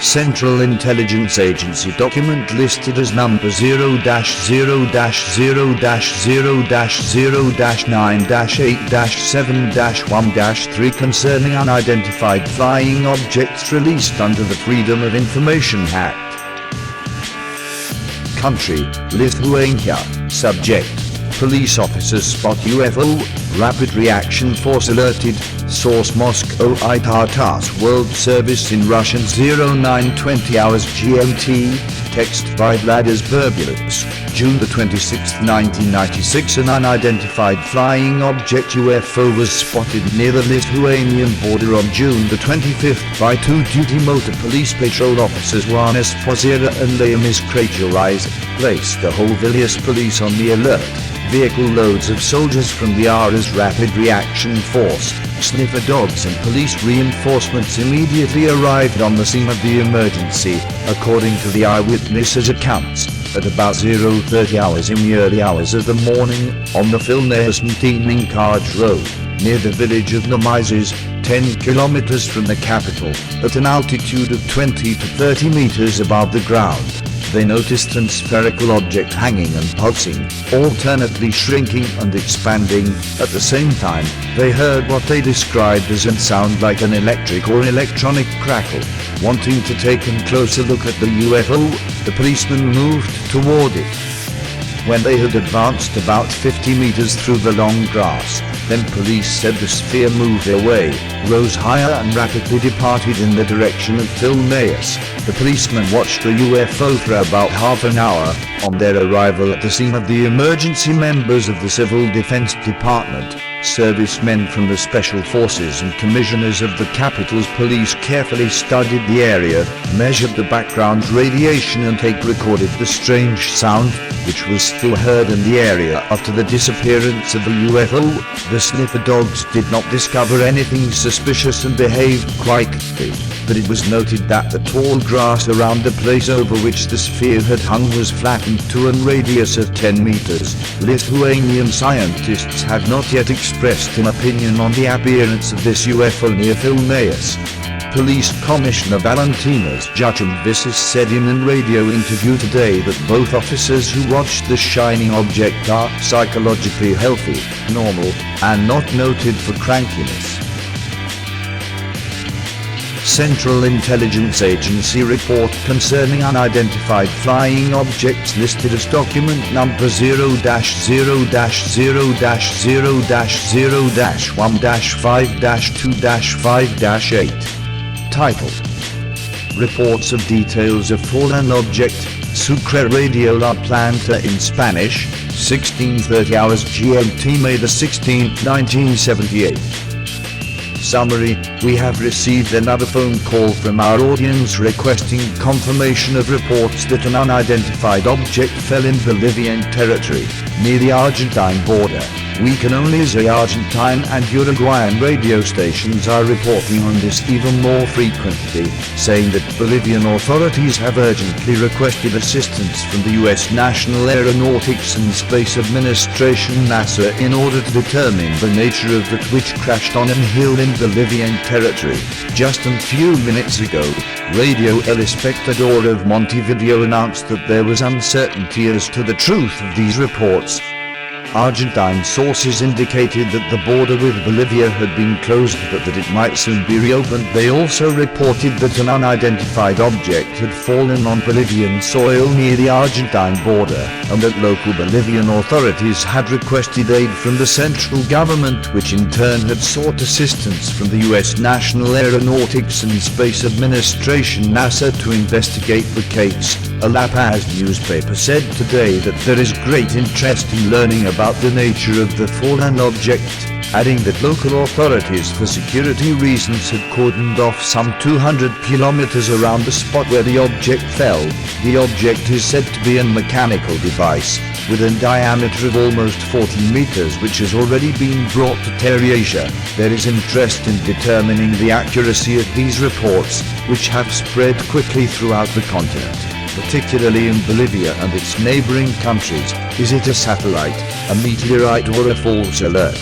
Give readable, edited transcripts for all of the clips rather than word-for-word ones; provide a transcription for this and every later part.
Central Intelligence Agency document listed as number 0-0-0-0-0-9-8-7-1-3 concerning unidentified flying objects released under the Freedom of Information Act. Country: Lithuania. Subject: police officers spot UFO, Rapid Reaction Force alerted. Source: Moscow ITAR World Service in Russian 0920 hours GMT. Text by Vladis Burbulus. June 26, 1996, an unidentified flying object UFO was spotted near the Lithuanian border on June 25 by two duty motor police patrol officers Juanis Pozera and Leonis Krajulais, placed the whole Vilnius police on the alert. Vehicle loads of soldiers from the ARA's Rapid Reaction Force, sniffer dogs and police reinforcements immediately arrived on the scene of the emergency, according to the eyewitnesses' accounts. At about 0:30 hours in the early hours of the morning, on the Vilnius-Martyninkaj Road, near the village of Nemizes, 10 kilometers from the capital, at an altitude of 20 to 30 meters above the ground, they noticed an spherical object hanging and pulsing, alternately shrinking and expanding. At the same time, they heard what they described as a sound like an electric or electronic crackle. Wanting to take a closer look at the UFO, the policemen moved toward it. When they had advanced about 50 meters through the long grass, then police said the sphere moved away, rose higher and rapidly departed in the direction of Vilnius. The policemen watched the UFO for about half an hour. On their arrival at the scene of the emergency, members of the Civil Defense Department, servicemen from the Special Forces and commissioners of the capital's police carefully studied the area, measured the background radiation and recorded the strange sound, which was still heard in the area after the disappearance of the UFO. The sniffer dogs did not discover anything suspicious and behaved quietly, but it was noted that the tall grass around the place over which the sphere had hung was flattened to a radius of 10 meters. Lithuanian scientists have not yet expressed an opinion on the appearance of this UFO near Vilnius. Police Commissioner Valentinas Juchumvisis said in a radio interview today that both officers who watched the shining object are psychologically healthy, normal, and not noted for crankiness. Central Intelligence Agency report concerning unidentified flying objects listed as document number 0-0-0-0-0-1-5-2-5-8. Titled: Reports of Details of Fallen Object, Sucre Radio La Planta in Spanish, 16:30 hours GMT, May 16, 1978. Summary: we have received another phone call from our audience requesting confirmation of reports that an unidentified object fell in Bolivian territory, near the Argentine border. We can only say Argentine and Uruguayan radio stations are reporting on this even more frequently, saying that Bolivian authorities have urgently requested assistance from the U.S. National Aeronautics and Space Administration NASA in order to determine the nature of that which crashed on a hill in Bolivian territory. Just a few minutes ago, Radio El Espectador of Montevideo announced that there was uncertainty as to the truth of these reports. Argentine sources indicated that the border with Bolivia had been closed but that it might soon be reopened. They also reported that an unidentified object had fallen on Bolivian soil near the Argentine border, and that local Bolivian authorities had requested aid from the central government, which in turn had sought assistance from the U.S. National Aeronautics and Space Administration NASA to investigate the case. A La Paz newspaper said today that there is great interest in learning about the nature of the fallen object, adding that local authorities for security reasons had cordoned off some 200 kilometers around the spot where the object fell. The object is said to be a mechanical device, with a diameter of almost 40 meters, which has already been brought to Terrasia. There is interest in determining the accuracy of these reports, which have spread quickly throughout the continent, particularly in Bolivia and its neighboring countries. Is it a satellite, a meteorite, or a false alert?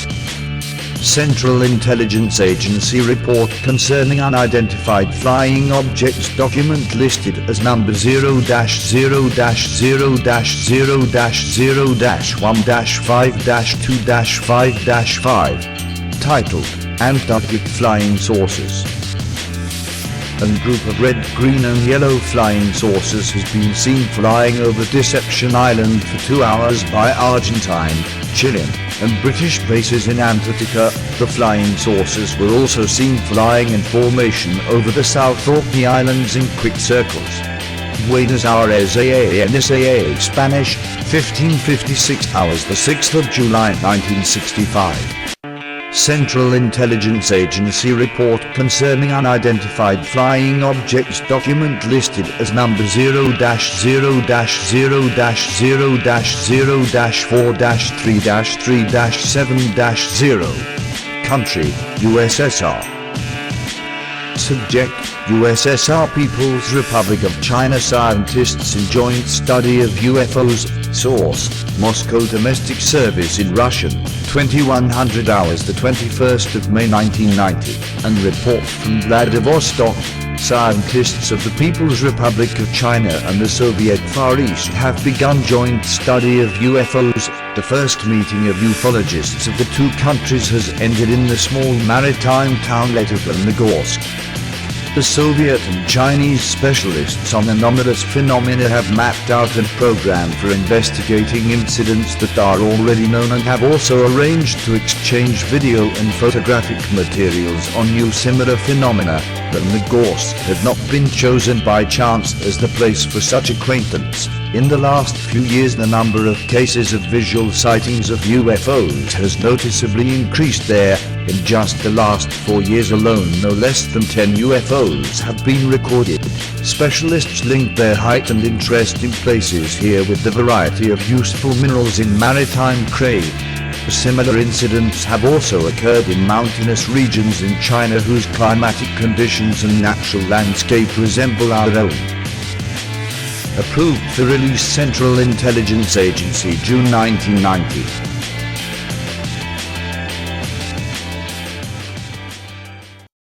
Central Intelligence Agency report concerning unidentified flying objects, document listed as number 0-0-0-0-0-1-5-2-5-5, titled Antarctic Flying Saucers. A group of red, green and yellow flying saucers has been seen flying over Deception Island for 2 hours by Argentine, Chilean and British bases in Antarctica. The flying saucers were also seen flying in formation over the South Orkney Islands in quick circles. Buenos Aires ANSAA Spanish, 1556 hours, the 6th of July 1965. Central Intelligence Agency report concerning unidentified flying objects, document listed as number 0-0-0-0-0-4-3-3-7-0. Country, USSR. Subject, USSR People's Republic of China. Scientists in joint study of UFOs. Source, Moscow Domestic Service in Russian, 2100 hours, the 21st of May 1990, and report from Vladivostok. Scientists of the People's Republic of China and the Soviet Far East have begun joint study of UFOs. The first meeting of ufologists of the two countries has ended in the small maritime townlet of Gorsk. The Soviet and Chinese specialists on anomalous phenomena have mapped out a program for investigating incidents that are already known, and have also arranged to exchange video and photographic materials on new similar phenomena. But Gorsk had not been chosen by chance as the place for such acquaintance. In the last few years, the number of cases of visual sightings of UFOs has noticeably increased there. In just the last 4 years alone, no less than 10 UFOs have been recorded. Specialists link their heightened interest in places here with the variety of useful minerals in maritime trade. Similar incidents have also occurred in mountainous regions in China whose climatic conditions and natural landscape resemble our own. Approved for release, Central Intelligence Agency, June 1990.